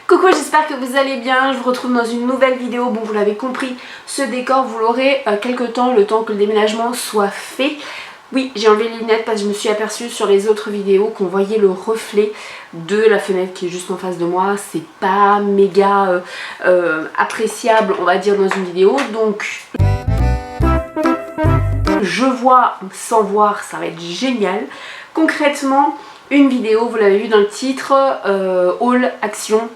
Coucou, j'espère que vous allez bien, je vous retrouve dans une nouvelle vidéo. Bon, vous l'avez compris, ce décor vous l'aurez quelque temps, le temps que le déménagement soit fait. Oui, j'ai enlevé les lunettes parce que je me suis aperçue sur les autres vidéos qu'on voyait le reflet de la fenêtre qui est juste en face de moi. C'est pas méga appréciable, on va dire, dans une vidéo. Donc, je vois sans voir, ça va être génial. Concrètement, une vidéo, vous l'avez vu dans le titre, haul, action,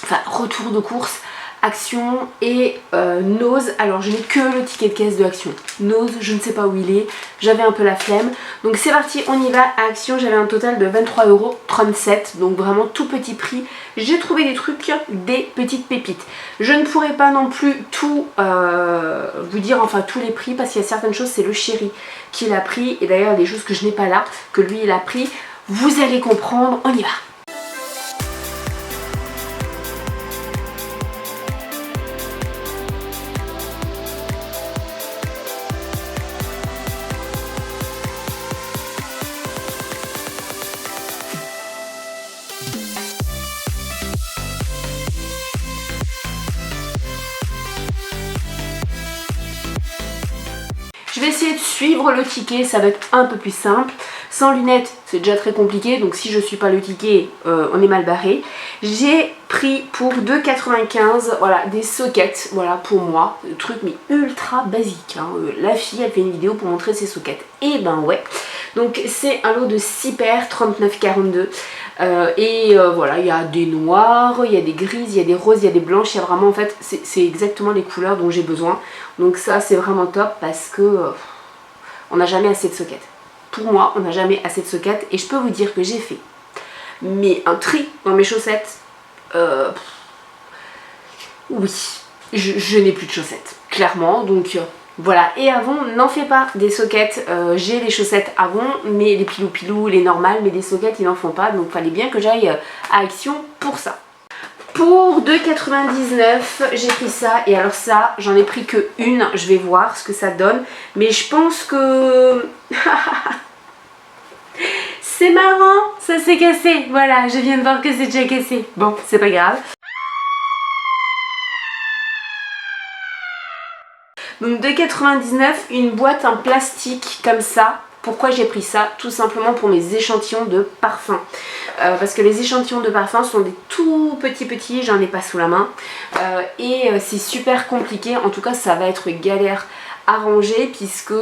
enfin retour de course, action et Nose. Alors je n'ai que le ticket de caisse de action. Nose, je ne sais pas où il est, j'avais un peu la flemme. Donc c'est parti, on y va à action. J'avais un total de 23,37 €, donc vraiment tout petit prix. J'ai trouvé des trucs, des petites pépites. Je ne pourrais pas non plus tout vous dire, enfin tous les prix, parce qu'il y a certaines choses, c'est le chéri qui l'a pris. Et d'ailleurs des choses que je n'ai pas là, que lui il a pris. Vous allez comprendre, on y va. Je vais essayer de suivre le ticket, ça va être un peu plus simple. Sans lunettes, c'est déjà très compliqué, donc si je ne suis pas le ticket, on est mal barré. J'ai pris pour 2,95 €, voilà, des sockets, voilà, pour moi. Le truc mais ultra basique, hein. La fille, elle fait une vidéo pour montrer ses sockets. Et ben ouais. Donc c'est un lot de 6 paires, 39,42 €. Voilà, il y a des noirs, il y a des grises, il y a des roses, il y a des blanches. Il y a vraiment, en fait, c'est exactement les couleurs dont j'ai besoin. Donc ça, c'est vraiment top parce que on n'a jamais assez de sockets. Pour moi, on n'a jamais assez de sockets. Et je peux vous dire que j'ai fait mais un tri dans mes chaussettes. Oui, je n'ai plus de chaussettes, clairement. Donc voilà. Et Avon n'en fait pas des sockets. J'ai les chaussettes Avon, mais les pilou-pilou, les normales, mais des sockets, ils n'en font pas. Donc il fallait bien que j'aille à Action pour ça. Pour 2,99 € j'ai pris ça, et alors ça j'en ai pris que une, je vais voir ce que ça donne, mais je pense que c'est marrant, ça s'est cassé, voilà, je viens de voir que c'est déjà cassé, bon c'est pas grave. Donc 2,99 €, une boîte en plastique comme ça. Pourquoi j'ai pris ça? Tout simplement pour mes échantillons de parfum. Parce que les échantillons de parfum sont des tout petits, j'en ai pas sous la main. C'est super compliqué, en tout cas ça va être galère à ranger puisque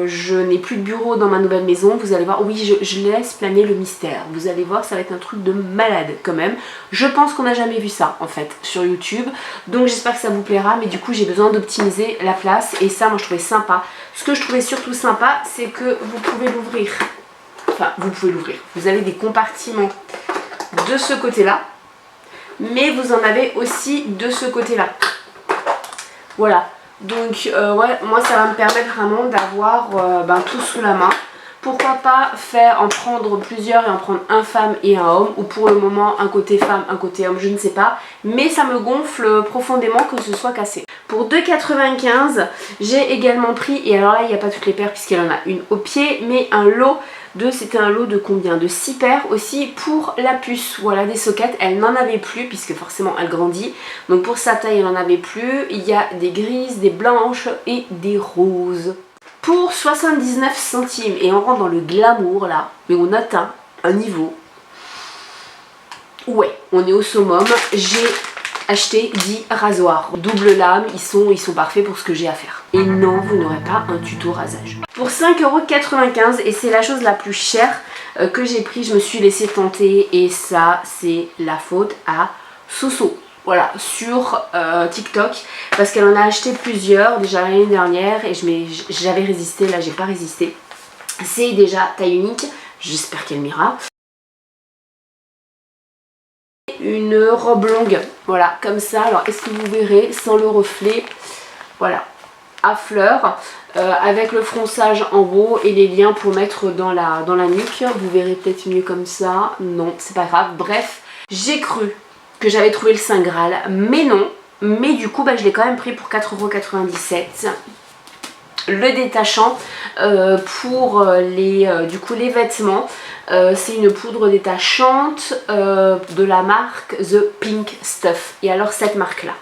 je n'ai plus de bureau dans ma nouvelle maison. Vous allez voir, oui je laisse planer le mystère. Vous allez voir, ça va être un truc de malade quand même. Je pense qu'on n'a jamais vu ça en fait sur YouTube. Donc j'espère que ça vous plaira, mais du coup j'ai besoin d'optimiser la place. Et ça, moi je trouvais sympa. Ce que je trouvais surtout sympa, c'est que vous pouvez l'ouvrir. Enfin, vous pouvez l'ouvrir. Vous avez des compartiments de ce côté-là, mais vous en avez aussi de ce côté-là. Voilà. Donc, ouais, moi ça va me permettre vraiment d'avoir tout sous la main. Pourquoi pas en prendre plusieurs et en prendre un femme et un homme, ou pour le moment un côté femme, un côté homme, je ne sais pas. Mais ça me gonfle profondément que ce soit cassé. Pour 2,95 €, j'ai également pris, et alors là il n'y a pas toutes les paires puisqu'elle en a une au pied, mais un lot c'était un lot de combien? De 6 paires aussi pour la puce. Voilà, des sockets, elle n'en avait plus puisque forcément elle grandit. Donc pour sa taille elle n'en avait plus. Il y a des grises, des blanches et des roses. Pour 79 centimes, et on rentre dans le glamour là, mais on atteint un niveau. Ouais, on est au summum. J'ai acheté 10 rasoirs. Double lame, ils sont parfaits pour ce que j'ai à faire. Et non, vous n'aurez pas un tuto rasage. Pour 5,95 €, et c'est la chose la plus chère que j'ai pris, je me suis laissée tenter, et ça c'est la faute à Soso. Voilà, sur TikTok, parce qu'elle en a acheté plusieurs déjà l'année dernière et j'avais résisté, là j'ai pas résisté. C'est déjà taille unique, j'espère qu'elle m'ira. Une robe longue, voilà, comme ça. Alors est-ce que vous verrez, sans le reflet, voilà, à fleurs, avec le fronçage en haut et les liens pour mettre dans la nuque. Vous verrez peut-être mieux comme ça, non c'est pas grave. Bref, j'ai cru que j'avais trouvé le Saint Graal, mais non. Mais du coup je l'ai quand même pris pour 4,97 €. le détachant pour du coup les vêtements. C'est une poudre détachante de la marque The Pink Stuff. Et alors cette marque là,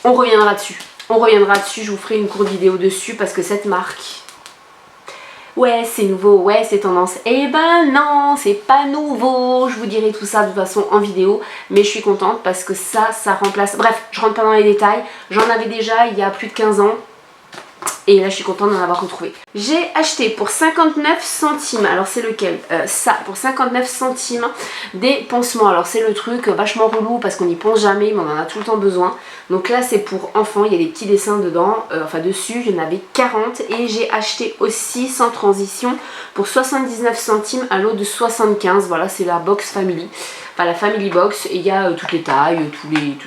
on reviendra dessus. Je vous ferai une courte vidéo dessus parce que cette marque, ouais c'est nouveau, ouais c'est tendance. Eh ben non, c'est pas nouveau. Je vous dirai tout ça de toute façon en vidéo, mais je suis contente parce que ça remplace. Bref, je rentre pas dans les détails. J'en avais déjà il y a plus de 15 ans. Et là je suis contente d'en avoir retrouvé. J'ai acheté pour 59 centimes, alors c'est lequel ça, pour 59 centimes, des pansements. Alors c'est le truc vachement relou parce qu'on n'y pense jamais mais on en a tout le temps besoin. Donc là c'est pour enfants, il y a des petits dessins dedans, enfin dessus, il y en avait 40. Et j'ai acheté aussi sans transition pour 79 centimes à l'eau de 75. Voilà, c'est la box family, enfin la family box. Et il y a toutes les tailles,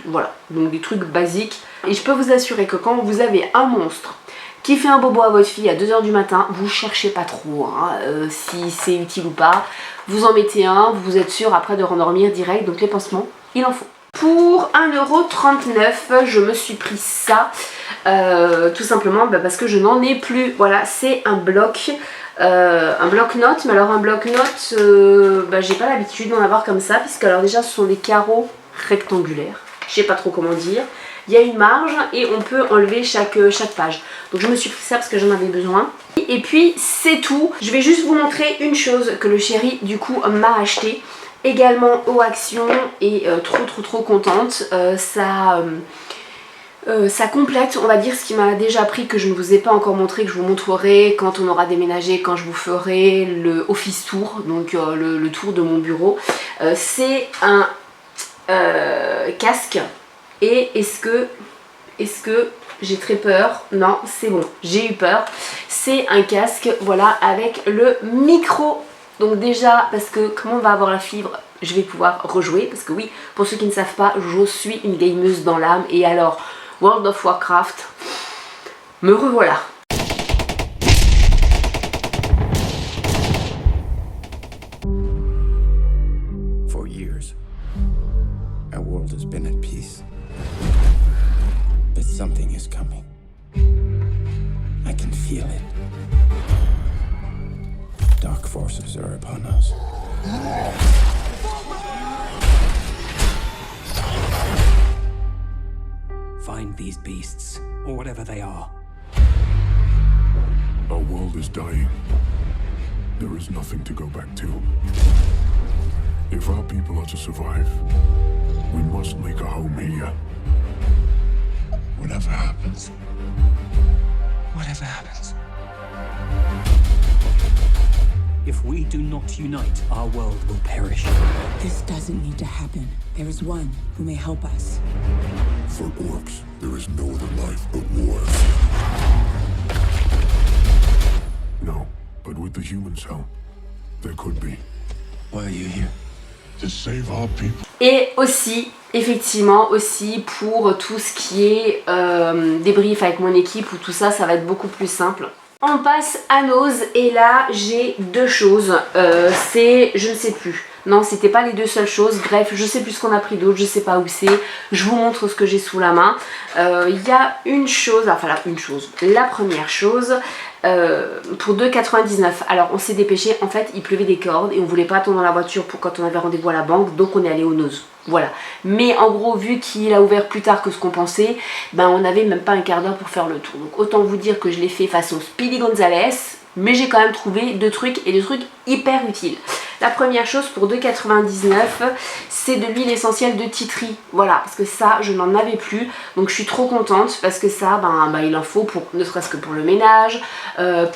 voilà, donc des trucs basiques. Et je peux vous assurer que quand vous avez un monstre qui fait un bobo à votre fille à 2 h du matin, vous cherchez pas trop hein, si c'est utile ou pas. Vous en mettez un, vous êtes sûr après de rendormir direct, donc les pansements, il en faut. Pour 1,39 €, je me suis pris ça, tout simplement parce que je n'en ai plus. Voilà, c'est un bloc-notes, mais alors un bloc-notes, j'ai pas l'habitude d'en avoir comme ça, puisque alors déjà ce sont des carreaux rectangulaires, je sais pas trop comment dire. Il y a une marge et on peut enlever chaque page. Donc je me suis pris ça parce que j'en avais besoin. Et puis c'est tout. Je vais juste vous montrer une chose que le chéri du coup m'a acheté. Également au Action et trop contente. Ça complète on va dire ce qui m'a déjà pris, que je ne vous ai pas encore montré, que je vous montrerai quand on aura déménagé, quand je vous ferai le office tour, donc le tour de mon bureau. C'est un casque. Et est-ce que j'ai très peur? Non, c'est bon, j'ai eu peur. C'est un casque, voilà, avec le micro. Donc déjà, parce que comme on va avoir la fibre, je vais pouvoir rejouer. Parce que oui, pour ceux qui ne savent pas, je suis une gameuse dans l'âme. Et alors, World of Warcraft, me revoilà. For years, our world has been at peace. But something is coming. I can feel it. Dark forces are upon us. Find these beasts, or whatever they are. Our world is dying. There is nothing to go back to. If our people are to survive, we must make a home here. Whatever happens. Whatever happens. If we do not unite, our world will perish. This doesn't need to happen. There is one who may help us. For orcs, there is no other life but war. No, but with the humans' help, there could be. Why are you here? To save our people. Et aussi, effectivement, aussi pour tout ce qui est débrief avec mon équipe ou tout ça, ça va être beaucoup plus simple. On passe à Nose et là j'ai deux choses, c'est, je ne sais plus, non c'était pas les deux seules choses, bref je sais plus ce qu'on a pris d'autre, je sais pas où c'est, je vous montre ce que j'ai sous la main. Il y a une chose, enfin la première chose, pour 2,99 €. Alors on s'est dépêché, en fait il pleuvait des cordes et on voulait pas attendre dans la voiture pour quand on avait rendez-vous à la banque, donc on est allé au Nose. Voilà, mais en gros vu qu'il a ouvert plus tard que ce qu'on pensait, ben on n'avait même pas un quart d'heure pour faire le tour. Donc autant vous dire que je l'ai fait façon Speedy Gonzales, mais j'ai quand même trouvé deux trucs et des trucs hyper utiles. La première chose pour 2,99 €, c'est de l'huile essentielle de tea tree. Voilà, parce que ça je n'en avais plus, donc je suis trop contente parce que ça il en faut pour ne serait-ce que pour le ménage,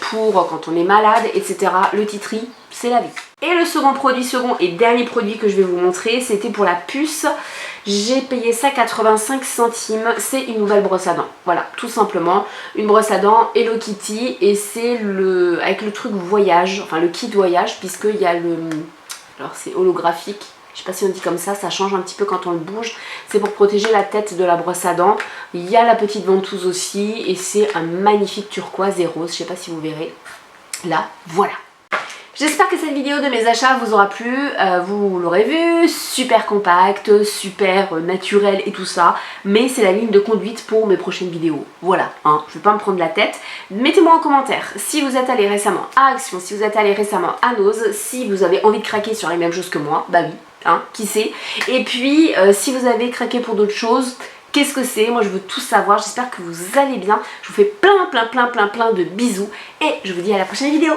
pour quand on est malade, etc. Le tea tree, c'est la vie. Et le second et dernier produit que je vais vous montrer, c'était pour la puce. J'ai payé ça 85 centimes. C'est une nouvelle brosse à dents. Voilà, tout simplement. Une brosse à dents Hello Kitty. Et c'est avec le truc voyage, enfin le kit voyage, puisqu'il y a le... Alors c'est holographique. Je sais pas si on dit comme ça change un petit peu quand on le bouge. C'est pour protéger la tête de la brosse à dents. Il y a la petite ventouse aussi. Et c'est un magnifique turquoise et rose. Je sais pas si vous verrez. Là, voilà. J'espère que cette vidéo de mes achats vous aura plu, vous l'aurez vu, super compact, super naturel et tout ça, mais c'est la ligne de conduite pour mes prochaines vidéos. Voilà, hein, je vais pas me prendre la tête. Mettez-moi en commentaire si vous êtes allé récemment à Action, si vous êtes allé récemment à Nose, si vous avez envie de craquer sur les mêmes choses que moi, bah oui, hein, qui sait. Et puis, si vous avez craqué pour d'autres choses, qu'est-ce que c'est? Moi je veux tout savoir, j'espère que vous allez bien. Je vous fais plein de bisous et je vous dis à la prochaine vidéo.